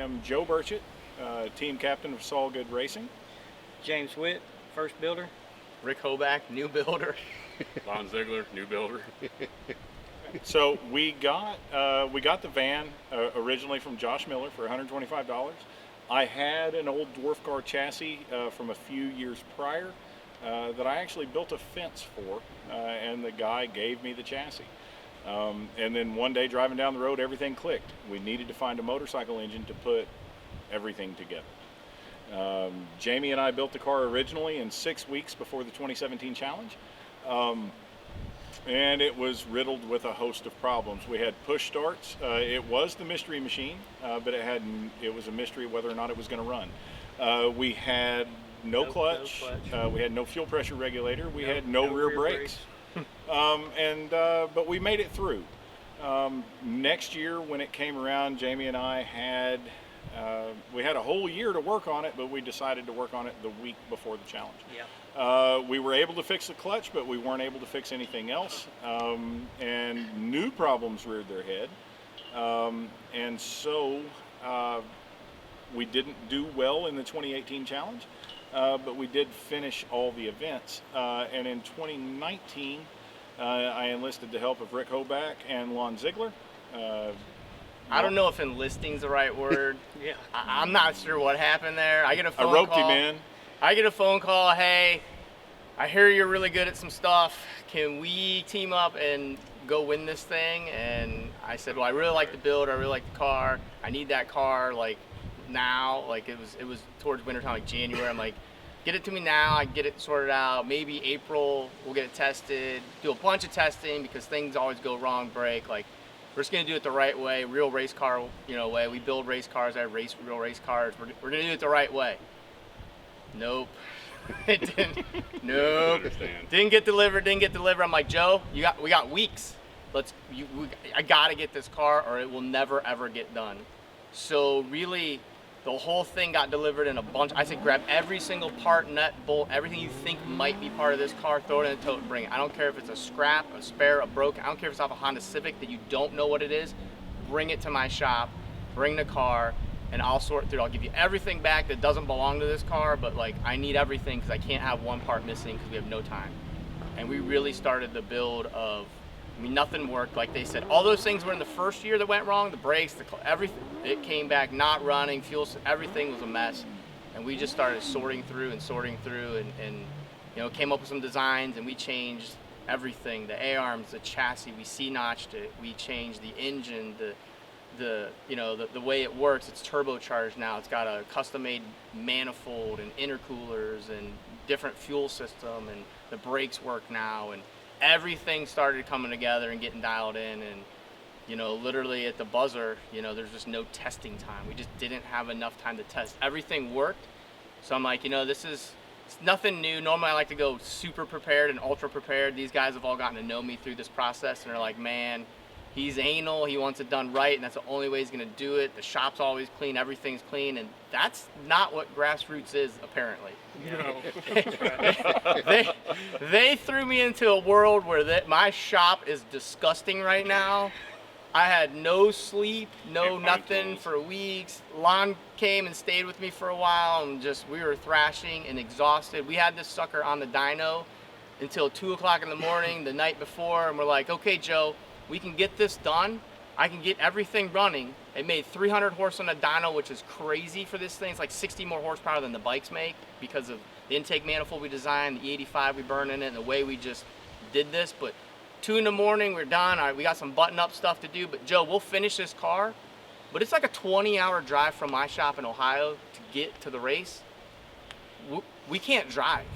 am Joe Burchett, team captain of Saul Good Racing. James Witt, first builder. Rick Hoback, new builder. Lon Ziegler, new builder. So we got the van originally from Josh Miller for $125. I had an old dwarf car chassis from a few years prior that I actually built a fence for, and the guy gave me the chassis. And then one day driving down the road, everything clicked. We needed to find a motorcycle engine to put everything together. Jamie and I built the car originally in 6 weeks before the 2017 challenge. And it was riddled with a host of problems. We had push starts. It was the mystery machine, but it was a mystery whether or not it was going to run. We had no clutch. We had no fuel pressure regulator. We had no rear brakes. But we made it through. Next year when it came around, Jamie and I had a whole year to work on it, but we decided to work on it the week before the challenge. Yeah. We were able to fix the clutch, but we weren't able to fix anything else. And new problems reared their head. And so we didn't do well in the 2018 challenge, but we did finish all the events. And in 2019, I enlisted the help of Rick Hoback and Lon Ziegler. I don't know if enlisting's the right word. Yeah. I'm not sure what happened there. I get a phone I roped call. him in. I get a phone call, hey, I hear you're really good at some stuff. Can we team up and go win this thing? And I said, well, I really like the build. I really like the car. I need that car like now. Like it was towards wintertime, like January. I'm like, get it to me now. I can get it sorted out. Maybe April, we'll get it tested. Do a bunch of testing because things always go wrong, break. Like we're just gonna do it the right way, real race car, way. We build race cars. I race real race cars. We're gonna do it the right way. Nope. It didn't. Nope. Didn't get delivered. I'm like, Joe, we got weeks. I gotta get this car, or it will never ever get done. So really, the whole thing got delivered in a bunch. I said, grab every single part, nut, bolt, everything you think might be part of this car, throw it in a tote and bring it. I don't care if it's a scrap, a spare, a broken. I don't care if it's off a Honda Civic that you don't know what it is. Bring it to my shop. Bring the car. And I'll sort through. I'll give you everything back that doesn't belong to this car, but like I need everything because I can't have one part missing because we have no time. And we really started the build of, nothing worked. Like they said, all those things were in the first year that went wrong. The brakes, everything, it came back not running. Fuel, everything was a mess. And we just started sorting through and came up with some designs, and we changed everything. The A-arms, the chassis, we C-notched it. We changed the engine, the way it works. It's turbocharged now. It's got a custom-made manifold and intercoolers and different fuel system, and the brakes work now, and everything started coming together and getting dialed in. And literally at the buzzer, there's just no testing time. We just didn't have enough time to test. Everything worked. So I'm like, it's nothing new. Normally I like to go super prepared and ultra prepared. These guys have all gotten to know me through this process, and they're like, man, he's anal, he wants it done right, and that's the only way he's gonna do it. The shop's always clean, everything's clean, and that's not what Grassroots is, apparently. They threw me into a world where my shop is disgusting right now. I had no sleep, no nothing for weeks. Lon came and stayed with me for a while, and we were thrashing and exhausted. We had this sucker on the dyno until 2 o'clock in the morning the night before, and we're like, okay, Joe, we can get this done. I can get everything running. It made 300 horse on a dyno, which is crazy for this thing. It's like 60 more horsepower than the bikes make because of the intake manifold we designed, the E85 we burn in it, and the way we just did this. But 2 in the morning, we're done. All right, we got some button-up stuff to do. But Joe, we'll finish this car. But it's like a 20-hour drive from my shop in Ohio to get to the race. We can't drive.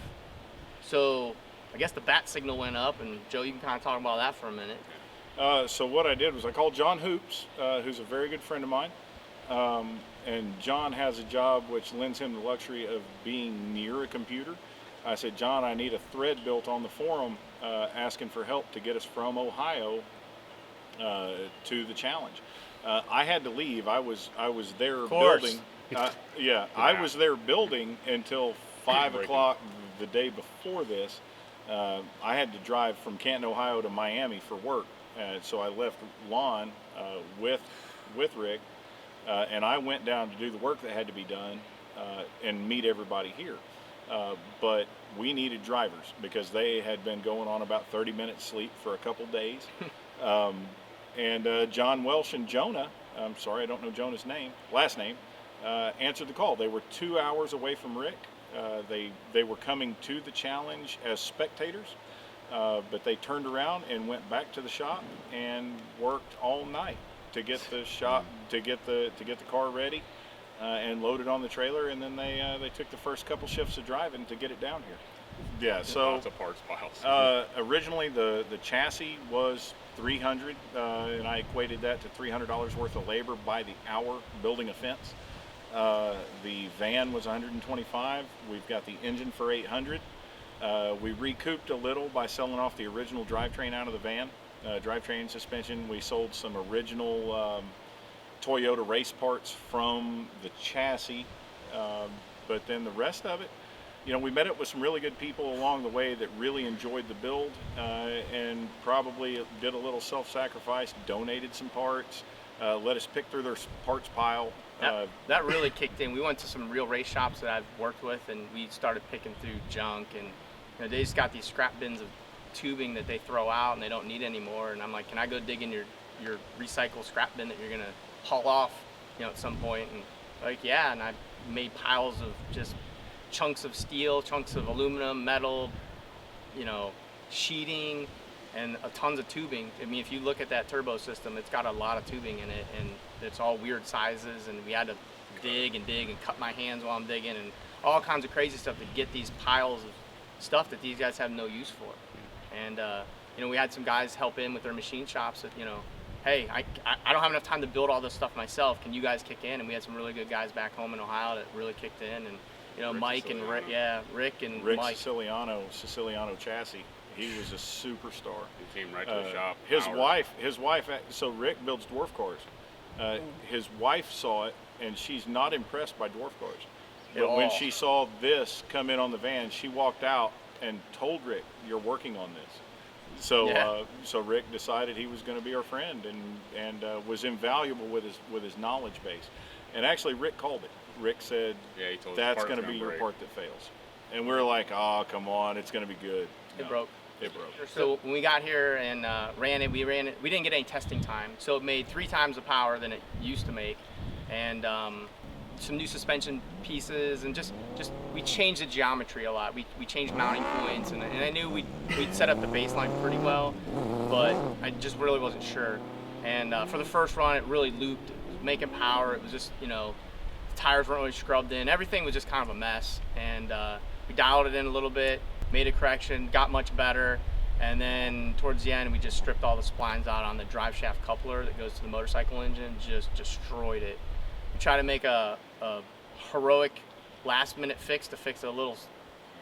So I guess the bat signal went up, and Joe, you can kind of talk about that for a minute. So what I did was I called John Hoops, who's a very good friend of mine, and John has a job which lends him the luxury of being near a computer. I said, John, I need a thread built on the forum asking for help to get us from Ohio to the challenge. I had to leave. I was there building. I was there building until 5 o'clock the day before this. I had to drive from Canton, Ohio to Miami for work. So I left Lon with Rick and I went down to do the work that had to be done and meet everybody here. But we needed drivers because they had been going on about 30 minutes sleep for a couple days. And John Welsh and Jonah, I'm sorry, I don't know Jonah's last name, answered the call. They were 2 hours away from Rick. They were coming to the challenge as spectators, but they turned around and went back to the shop and worked all night to get the shop, to get the car ready, and loaded on the trailer. And then they took the first couple shifts of driving to get it down here. Yeah, so lots of parts piles. originally the chassis was $300, and I equated that to $300 worth of labor by the hour building a fence. The van was $125. We've got the engine for $800. We recouped a little by selling off the original drivetrain out of the van, drivetrain suspension. We sold some original Toyota race parts from the chassis, but then the rest of it, you know, we met up with some really good people along the way that really enjoyed the build, and probably did a little self-sacrifice, donated some parts, let us pick through their parts pile. That really kicked in. We went to some real race shops that I've worked with, and we started picking through junk, and you know, they just got these scrap bins of tubing that they throw out and they don't need anymore. And I'm like, can I go dig in your recycle scrap bin that you're gonna haul off, you know, at some point? And like, yeah, and I made piles of just chunks of steel, chunks of aluminum, metal, you know, sheeting, and tons of tubing. I mean, if you look at that turbo system, it's got a lot of tubing in it, and it's all weird sizes, and we had to dig and cut my hands while I'm digging, and all kinds of crazy stuff to get these piles of stuff that these guys have no use for. And you know, we had some guys help in with their machine shops that, you know, hey, I don't have enough time to build all this stuff myself. Can you guys kick in? And we had some really good guys back home in Ohio that really kicked in. And you know, Mike and Rick, Rick Mike. Siciliano chassis. He was a superstar. He came right to the shop. His wife. So Rick builds dwarf cars. His wife saw it, and she's not impressed by dwarf cars. But when she saw this come in on the van, she walked out and told Rick, "You're working on this." So so Rick decided he was going to be our friend, and was invaluable with his knowledge base. And actually, Rick called it. Rick said, he told us "That's going to be your part that fails." And we're like, "Oh, come on, it's going to be good." It broke. It broke. So when we got here and ran it, we didn't get any testing time. So it made 3 times the power than it used to make, and some new suspension pieces, and just we changed the geometry a lot. We changed mounting points, and I knew we'd set up the baseline pretty well, but I just really wasn't sure. And for the first run, it really looped. It was making power. It was just, you know, the tires weren't really scrubbed in. Everything was just kind of a mess. And we dialed it in a little bit, made a correction, got much better. And then towards the end, we just stripped all the splines out on the drive shaft coupler that goes to the motorcycle engine, just destroyed it. We tried to make a heroic last-minute fix to fix a little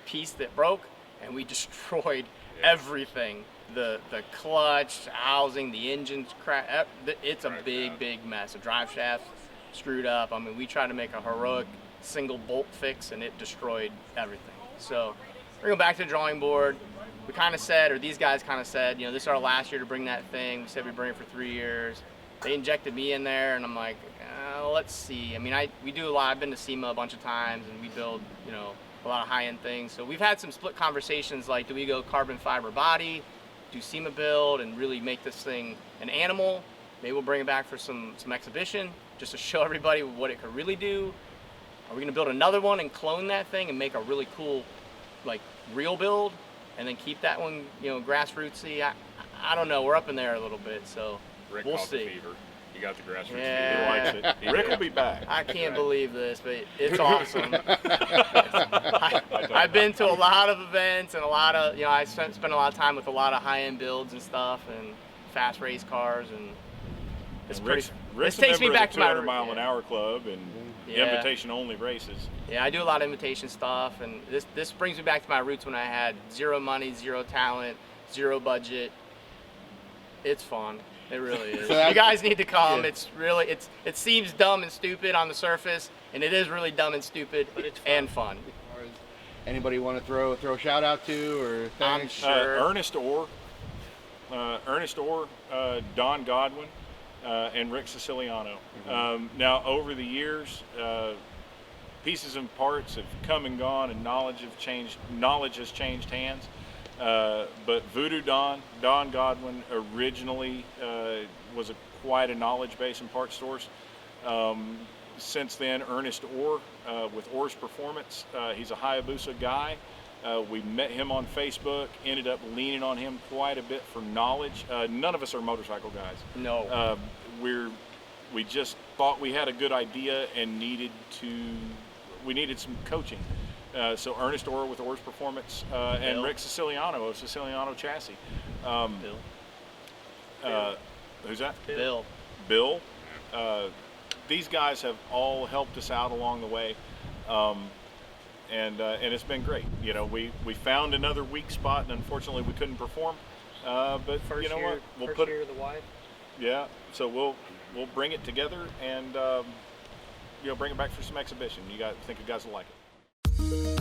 piece that broke, and we destroyed everything. The clutch, housing, the engine's cracked. It's a big mess. The drive shaft screwed up. I mean, we tried to make a heroic single bolt fix, and it destroyed everything. So we're going back to the drawing board. We kind of said, or these guys kind of said, you know, this is our last year to bring that thing. We said we'd bring it for 3 years. They injected me in there, and I'm like, let's see. I mean, we do a lot. I've been to SEMA a bunch of times, and we build, you know, a lot of high-end things. So we've had some split conversations, like, do we go carbon fiber body, do SEMA build, and really make this thing an animal? Maybe we'll bring it back for some exhibition, just to show everybody what it could really do. Are we gonna build another one and clone that thing and make a really cool, like, real build, and then keep that one, you know, grassrootsy? I don't know. We're up in there a little bit, so Rick we'll caught see. The fever. He got the grassroots fever. He likes it. Rick will be back. I can't believe this, but it's awesome. I've been to a lot of events and a lot of, you know, I spent a lot of time with a lot of high-end builds and stuff, and fast race cars, and it's pretty. Rick's This takes me back to my 200 mile an hour club and invitation only races. Yeah, I do a lot of invitation stuff, and this brings me back to my roots when I had zero money, zero talent, zero budget. It's fun. It really is. You guys need to come. It's really, it seems dumb and stupid on the surface, and it is really dumb and stupid, but it's fun. And fun. Anybody want to throw a shout out to, or thanks? I'm sure. Ernest Orr, Don Godwin, and Rick Siciliano. Now, over the years, pieces and parts have come and gone, and knowledge has changed hands. But Voodoo Don Godwin originally was quite a knowledge base in parts stores. Since then, Ernest Orr with Orr's Performance. He's a Hayabusa guy. We met him on Facebook, ended up leaning on him quite a bit for knowledge. None of us are motorcycle guys. No. We just thought we had a good idea and needed some coaching. So Ernest Orr with Orr's Performance and Rick Siciliano of Siciliano Chassis. Bill. Who's that? Bill. Bill. These guys have all helped us out along the way, and it's been great. You know, we found another weak spot, and unfortunately we couldn't perform. But First you know year, what? first year of the wife. Yeah. So we'll bring it together and bring it back for some exhibition. I think you guys will like it.